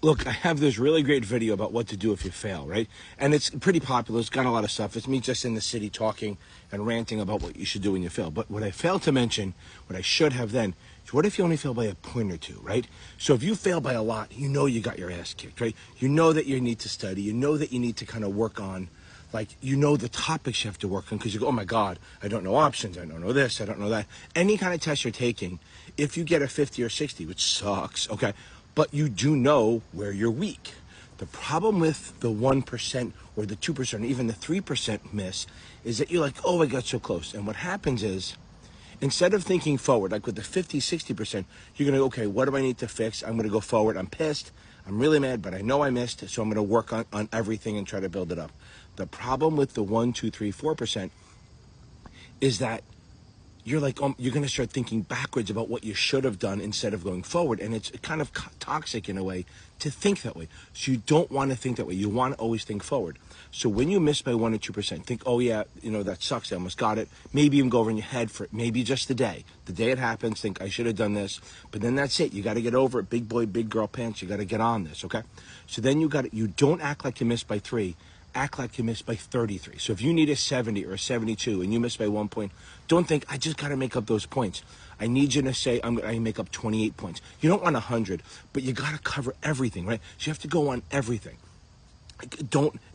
Look, I have this really great video about what to do if you fail, right? And it's pretty popular. It's got a lot of stuff. It's me just in the city talking and ranting about what you should do when you fail. But what I failed to mention, what I should have then, is what if you only fail by a point or two, right? So if you fail by a lot, you know you got your ass kicked, right? You know that you need to study. You know that you need to kind of work on, like, you know the topics you have to work on because you go, oh my God, I don't know options. I don't know this. I don't know that. Any kind of test you're taking, if you get a 50 or 60, which sucks, okay? But you do know where you're weak. The problem with the 1% or the 2% or even the 3% miss is that you're like, oh, I got so close. And what happens is, instead of thinking forward, like with the 50, 60%, you're going to, okay, what do I need to fix? I'm going to go forward. I'm pissed. I'm really mad, but I know I missed. So I'm going to work on everything and try to build it up. The problem with the 1, 2, 3, 4% is that you're like, you're going to start thinking backwards about what you should have done instead of going forward. And it's kind of toxic in a way to think that way. So you don't want to think that way. You want to always think forward. So when you miss by 1 or 2%, think, oh yeah, you know, that sucks. I almost got it. Maybe even go over in your head for maybe just the day it happens, think I should have done this, but then that's it. You got to get over it. Big boy, big girl pants. You got to get on this. Okay. So then you don't act like you missed by 3. Act like you missed by 33. So if you need a 70 or a 72 and you miss by 1 point, don't think, I just got to make up those points. I need you to say, I make up 28 points. You don't want 100, but you got to cover everything, right? So you have to go on everything.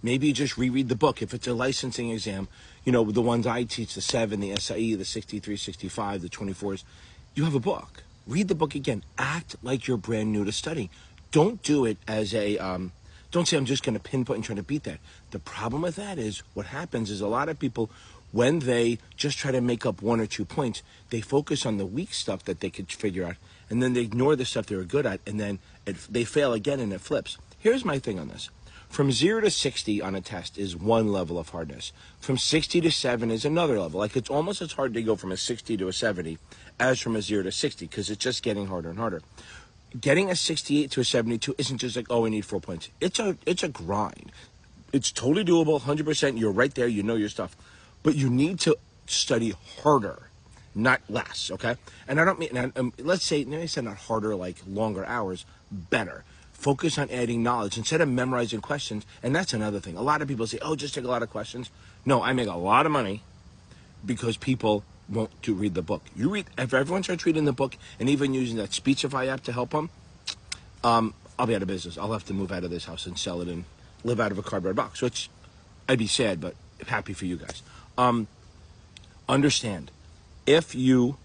Maybe just reread the book. If it's a licensing exam, you know, the ones I teach, the 7, the SIE, the 63, 65, the 24s, you have a book. Read the book again. Act like you're brand new to studying. Don't do it as don't say I'm just going to pinpoint and try to beat that. The problem with that is what happens is a lot of people, when they just try to make up 1 or 2 points, they focus on the weak stuff that they could figure out, and then they ignore the stuff they were good at, and then they fail again and it flips. Here's my thing on this. From 0 to 60 on a test is one level of hardness. From 60 to 7 is another level. Like, it's almost as hard to go from a 60 to a 70 as from a 0 to 60 because it's just getting harder and harder. Getting a 68 to a 72 isn't just like, oh, I need 4 points. It's a grind. It's totally doable, 100%. You're right there. You know your stuff. But you need to study harder, not less, okay? And I don't mean, let's say, I said not harder, like longer hours, better. Focus on adding knowledge instead of memorizing questions. And that's another thing. A lot of people say, oh, just take a lot of questions. No, I make a lot of money because people won't read the book. If everyone starts reading the book and even using that Speechify app to help them, I'll be out of business. I'll have to move out of this house and sell it and live out of a cardboard box. Which I'd be sad, but happy for you guys. Understand, if you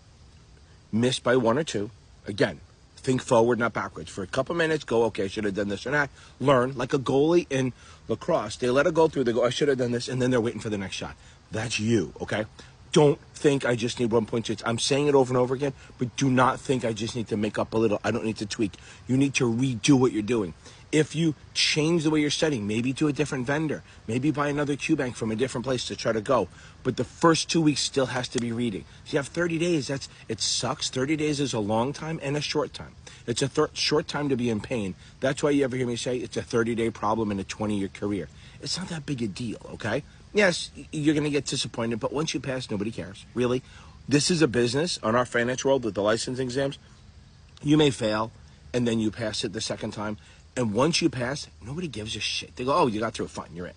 miss by 1 or 2, again, think forward, not backwards. For a couple minutes, go, okay, I should have done this or that. Learn, like a goalie in lacrosse. They let it go through. They go, I should have done this, and then they're waiting for the next shot. That's you, okay? Don't think I just need 1.6. I'm saying it over and over again, but do not think I just need to make up a little. I don't need to tweak. You need to redo what you're doing. If you change the way you're studying, maybe to a different vendor, maybe buy another QBank from a different place to try to go. But the first 2 weeks still has to be reading. So you have 30 days. It sucks. 30 days is a long time and a short time. It's a short time to be in pain. That's why you ever hear me say it's a 30-day problem in a 20-year career. It's not that big a deal, okay? Yes, you're going to get disappointed, but once you pass, nobody cares, really. This is a business on our finance world with the licensing exams. You may fail, and then you pass it the second time. And once you pass, nobody gives a shit. They go, oh, you got through it, fine, you're in.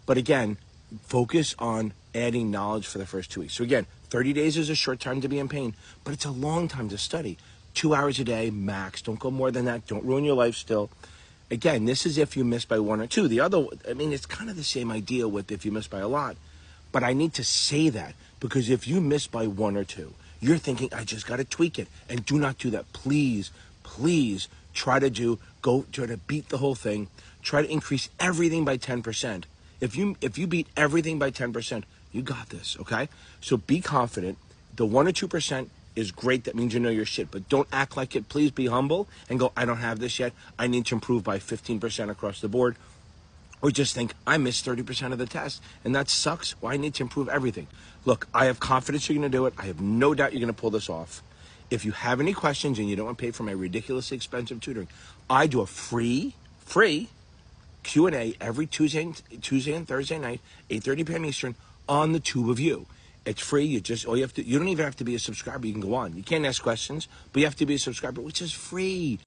But again, focus on adding knowledge for the first 2 weeks. So again, 30 days is a short time to be in pain, but it's a long time to study. 2 hours a day, max. Don't go more than that. Don't ruin your life still. Again, this is if you miss by 1 or 2. The other, it's kind of the same idea with if you miss by a lot. But I need to say that because if you miss by 1 or 2, you're thinking, I just got to tweak it. And do not do that. Please, please try to beat the whole thing. Try to increase everything by 10%. If you beat everything by 10%, you got this, okay? So be confident. The 1 or 2% is great. That means you know your shit, but don't act like it. Please be humble and go, I don't have this yet. I need to improve by 15% across the board. Or just think, I missed 30% of the test, and that sucks. Well, I need to improve everything. Look, I have confidence you're going to do it. I have no doubt you're going to pull this off. If you have any questions and you don't want to pay for my ridiculously expensive tutoring, I do a free Q&A every Tuesday and Thursday night, 8:30 p.m. Eastern, on the two of you. It's free. You don't even have to be a subscriber. You can go on. You can't ask questions, but you have to be a subscriber, which is free.